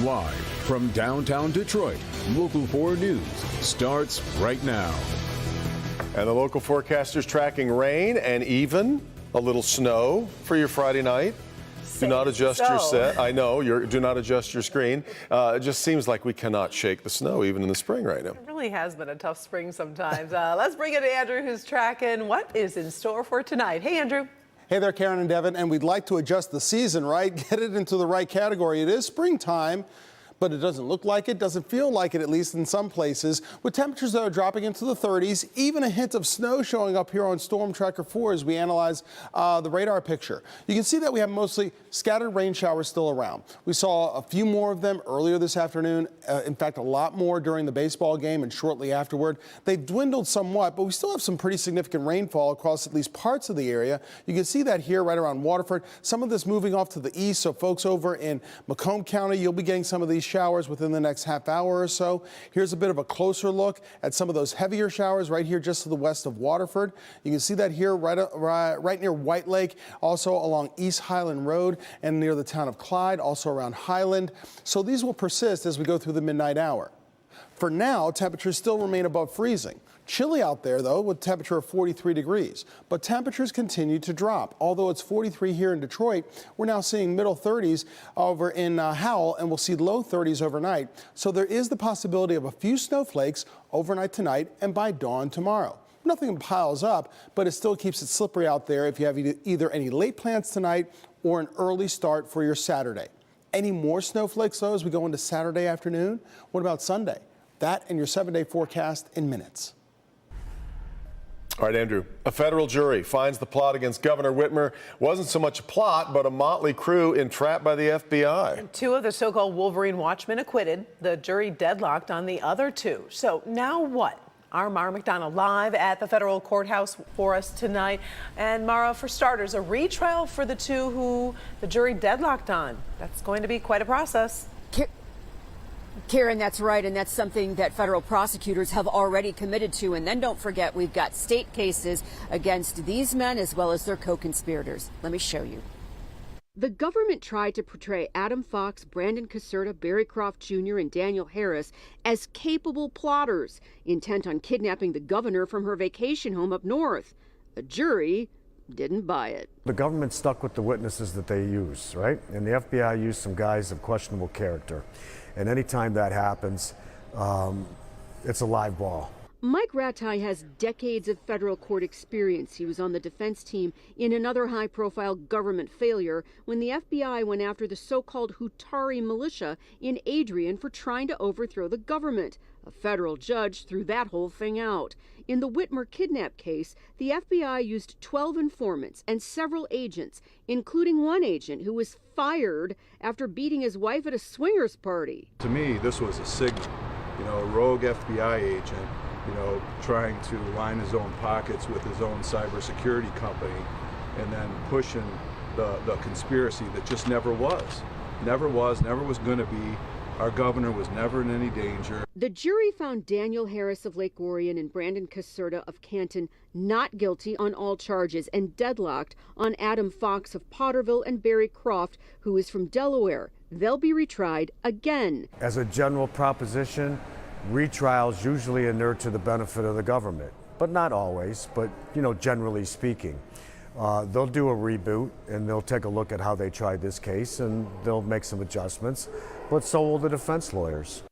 Live from downtown Detroit, Local 4 News starts right now. And the local forecaster's tracking rain and even a little snow for your Friday night. Do not adjust your set. I know, do not adjust your screen. It just seems like we cannot shake the snow even in the spring right now. It really has been a tough spring sometimes. Let's bring it to Andrew, who's tracking what is in store for tonight. Hey, Andrew. Hey there, Karen and Devin, and we'd like to adjust the season, right? Get it into the right category. It is springtime, but it doesn't look like it, doesn't feel like it, at least in some places, with temperatures that are dropping into the 30s, even a hint of snow showing up here on Storm Tracker 4 as we analyze the radar picture. You can see that we have mostly scattered rain showers still around. We saw a few more of them earlier this afternoon, in fact, a lot more during the baseball game and shortly afterward. They've dwindled somewhat, but we still have some pretty significant rainfall across at least parts of the area. You can see that here right around Waterford. Some of this moving off to the east, so folks over in Macomb County, you'll be getting some of these showers within the next half hour or so. Here's a bit of a closer look at some of those heavier showers right here just to the west of Waterford. You can see that here right near White Lake, also along East Highland Road and near the town of Clyde, also around Highland. So these will persist as we go through the midnight hour. For now, temperatures still remain above freezing. Chilly out there, though, with a temperature of 43 degrees. But temperatures continue to drop. Although it's 43 here in Detroit, we're now seeing middle 30s over in Howell, and we'll see low 30s overnight. So there is the possibility of a few snowflakes overnight tonight and by dawn tomorrow. Nothing piles up, but it still keeps it slippery out there if you have either any late plans tonight or an early start for your Saturday. Any more snowflakes, though, as we go into Saturday afternoon? What about Sunday? That and your 7-day forecast in minutes. All right, Andrew. A federal jury finds the plot against Governor Whitmer wasn't so much a plot, but a motley crew entrapped by the FBI. Two of the so-called Wolverine watchmen acquitted. The jury deadlocked on the other two. So now what? Our Mara McDonald live at the federal courthouse for us tonight. And Mara, for starters, a retrial for the two who the jury deadlocked on. That's going to be quite a process. Karen, that's right, and that's something that federal prosecutors have already committed to. And then don't forget, we've got state cases against these men as well as their co-conspirators. Let me show you. The government tried to portray Adam Fox, Brandon Caserta, Barry Croft Jr., and Daniel Harris as capable plotters, intent on kidnapping the governor from her vacation home up north. A jury didn't buy it. The government stuck with the witnesses that they used, right? And the FBI used some guys of questionable character. And anytime that happens, it's a live ball. Mike Rattay has decades of federal court experience. He was on the defense team in another high-profile government failure when the FBI went after the so-called Hutari militia in Adrian for trying to overthrow the government. A federal judge threw that whole thing out. In the Whitmer kidnap case, the FBI used 12 informants and several agents, including one agent who was fired after beating his wife at a swingers party. To me, this was a signal, a rogue FBI agent, trying to line his own pockets with his own cybersecurity company and then pushing the conspiracy that just never was, never was going to be. Our governor was never in any danger. The jury found Daniel Harris of Lake Orion and Brandon Caserta of Canton not guilty on all charges and deadlocked on Adam Fox of Potterville and Barry Croft, who is from Delaware. They'll be retried again. As a general proposition, retrials usually inure to the benefit of the government, but not always, but generally speaking. They'll do a reboot and they'll take a look at how they tried this case and they'll make some adjustments, but so will the defense lawyers.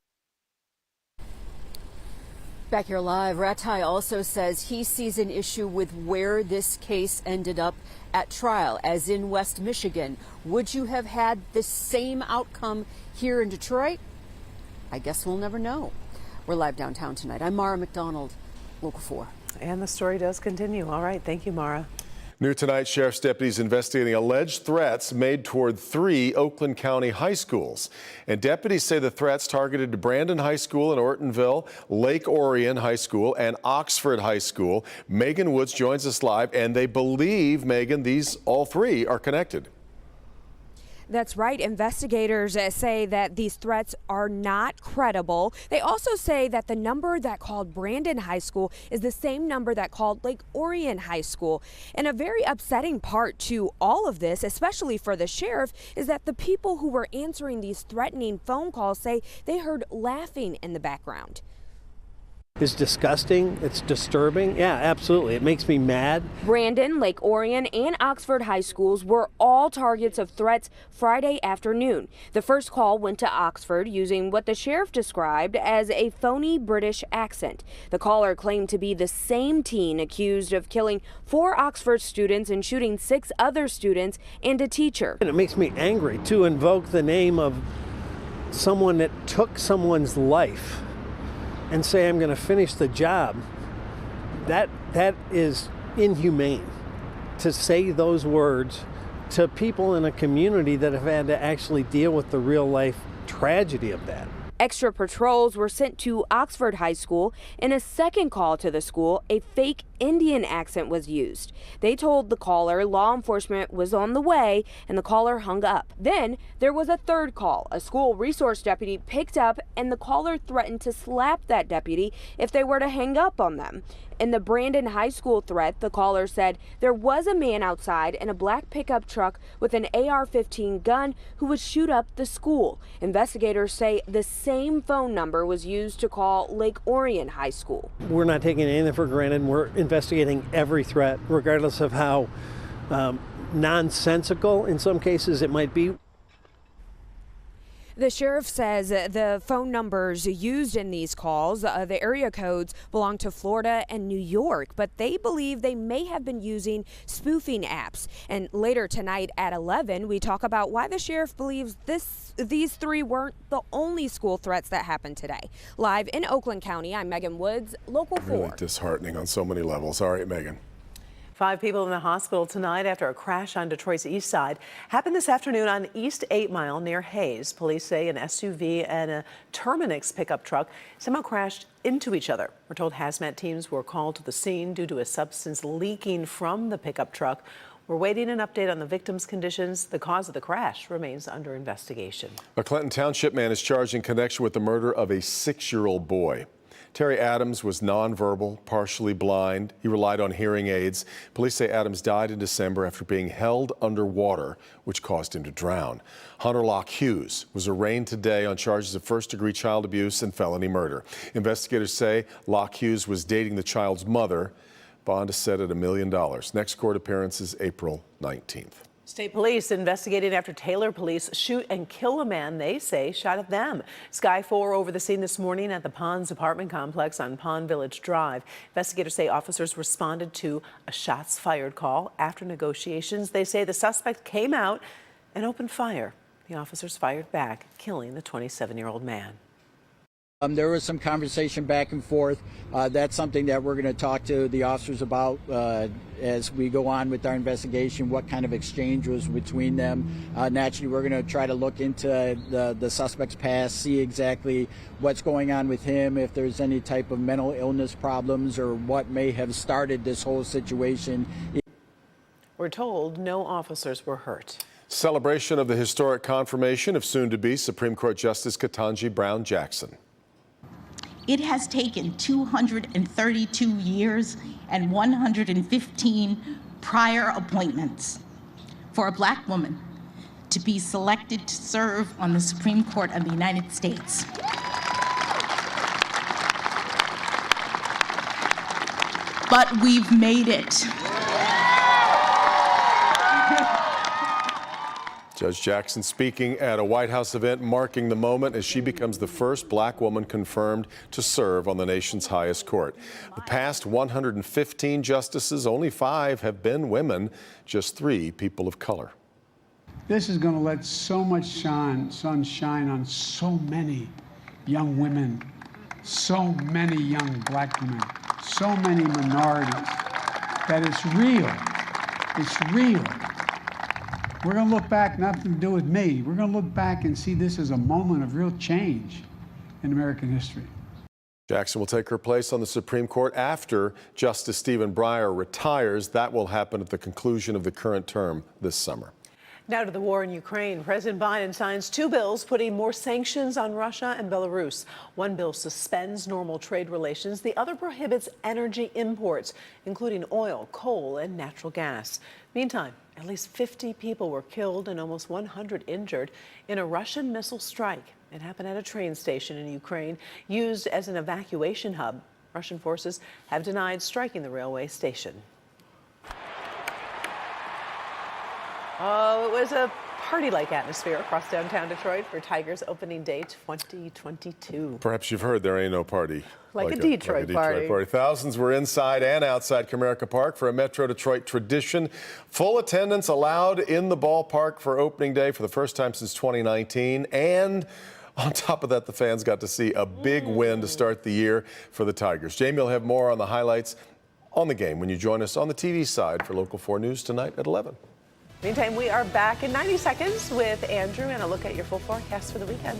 Back here live, Rattay also says he sees an issue with where this case ended up at trial, as in West Michigan. Would you have had the same outcome here in Detroit? I guess we'll never know. We're live downtown tonight. I'm Mara McDonald, Local 4. And the story does continue. All right. Thank you, Mara. New tonight, sheriff's deputies investigating alleged threats made toward 3 Oakland County high schools. And deputies say the threats targeted Brandon High School in Ortonville, Lake Orion High School, and Oxford High School. Megan Woods joins us live, and they believe, Megan, all 3 are connected. That's right. Investigators say that these threats are not credible. They also say that the number that called Brandon High School is the same number that called Lake Orion High School. And a very upsetting part to all of this, especially for the sheriff, is that the people who were answering these threatening phone calls say they heard laughing in the background. It's disgusting. It's disturbing. Yeah, absolutely. It makes me mad. Brandon, Lake Orion, and Oxford high schools were all targets of threats Friday afternoon. The first call went to Oxford using what the sheriff described as a phony British accent. The caller claimed to be the same teen accused of killing 4 Oxford students and shooting 6 other students and a teacher. And it makes me angry to invoke the name of someone that took someone's life and say I'm going to finish the job. That is inhumane to say those words to people in a community that have had to actually deal with the real life tragedy of that. Extra patrols were sent to Oxford High School. In a second call to the school, a fake Indian accent was used. They told the caller law enforcement was on the way, and the caller hung up. Then there was a third call. A school resource deputy picked up, and the caller threatened to slap that deputy if they were to hang up on them. In the Brandon High School threat, the caller said there was a man outside in a black pickup truck with an AR-15 gun who would shoot up the school. Investigators say the same phone number was used to call Lake Orion High School. We're not taking anything for granted. We're investigating every threat, regardless of how nonsensical in some cases it might be. The sheriff says the phone numbers used in these calls, the area codes, belong to Florida and New York, but they believe they may have been using spoofing apps. And later tonight at 11, we talk about why the sheriff believes these 3 weren't the only school threats that happened today. Live in Oakland County, I'm Megan Woods, Local 4. Really disheartening on so many levels. All right, Megan. 5 people in the hospital tonight after a crash on Detroit's east side. Happened this afternoon on East 8 Mile near Hayes. Police say an SUV and a Terminix pickup truck somehow crashed into each other. We're told hazmat teams were called to the scene due to a substance leaking from the pickup truck. We're waiting an update on the victim's conditions. The cause of the crash remains under investigation. A Clinton Township man is charged in connection with the murder of a 6-year-old boy. Terry Adams was nonverbal, partially blind. He relied on hearing aids. Police say Adams died in December after being held underwater, which caused him to drown. Hunter Locke Hughes was arraigned today on charges of first-degree child abuse and felony murder. Investigators say Locke Hughes was dating the child's mother. Bond is set at $1 million. Next court appearance is April 19th. State police investigating after Taylor police shoot and kill a man they say shot at them. Sky 4 over the scene this morning at the Ponds apartment complex on Pond Village Drive. Investigators say officers responded to a shots fired call. After negotiations, they say the suspect came out and opened fire. The officers fired back, killing the 27-year-old man. There was some conversation back and forth. That's something that we're going to talk to the officers about as we go on with our investigation, what kind of exchange was between them. Naturally, we're going to try to look into the suspect's past, see exactly what's going on with him, if there's any type of mental illness problems or what may have started this whole situation. We're told no officers were hurt. Celebration of the historic confirmation of soon-to-be Supreme Court Justice Ketanji Brown Jackson. It has taken 232 years and 115 prior appointments for a Black woman to be selected to serve on the Supreme Court of the United States. But we've made it. Judge Jackson speaking at a White House event marking the moment as she becomes the first Black woman confirmed to serve on the nation's highest court. The past 115 justices, only 5 have been women, just 3 people of color. This is going to let so much sun shine on so many young women, so many young Black women, so many minorities, that it's real. It's real. We're going to look back, nothing to do with me. We're going to look back and see this as a moment of real change in American history. Jackson will take her place on the Supreme Court after Justice Stephen Breyer retires. That will happen at the conclusion of the current term this summer. Now to the war in Ukraine. President Biden signs 2 bills putting more sanctions on Russia and Belarus. One bill suspends normal trade relations. The other prohibits energy imports, including oil, coal, and natural gas. Meantime, at least 50 people were killed and almost 100 injured in a Russian missile strike. It happened at a train station in Ukraine, used as an evacuation hub. Russian forces have denied striking the railway station. Oh, it was a party-like atmosphere across downtown Detroit for Tigers opening day 2022. Perhaps you've heard there ain't no party like a Detroit party. Thousands were inside and outside Comerica Park for a Metro Detroit tradition. Full attendance allowed in the ballpark for opening day for the first time since 2019. And on top of that, the fans got to see a big win to start the year for the Tigers. Jamie will have more on the highlights on the game when you join us on the TV side for Local 4 News tonight at 11. Meantime, we are back in 90 seconds with Andrew and a look at your full forecast for the weekend.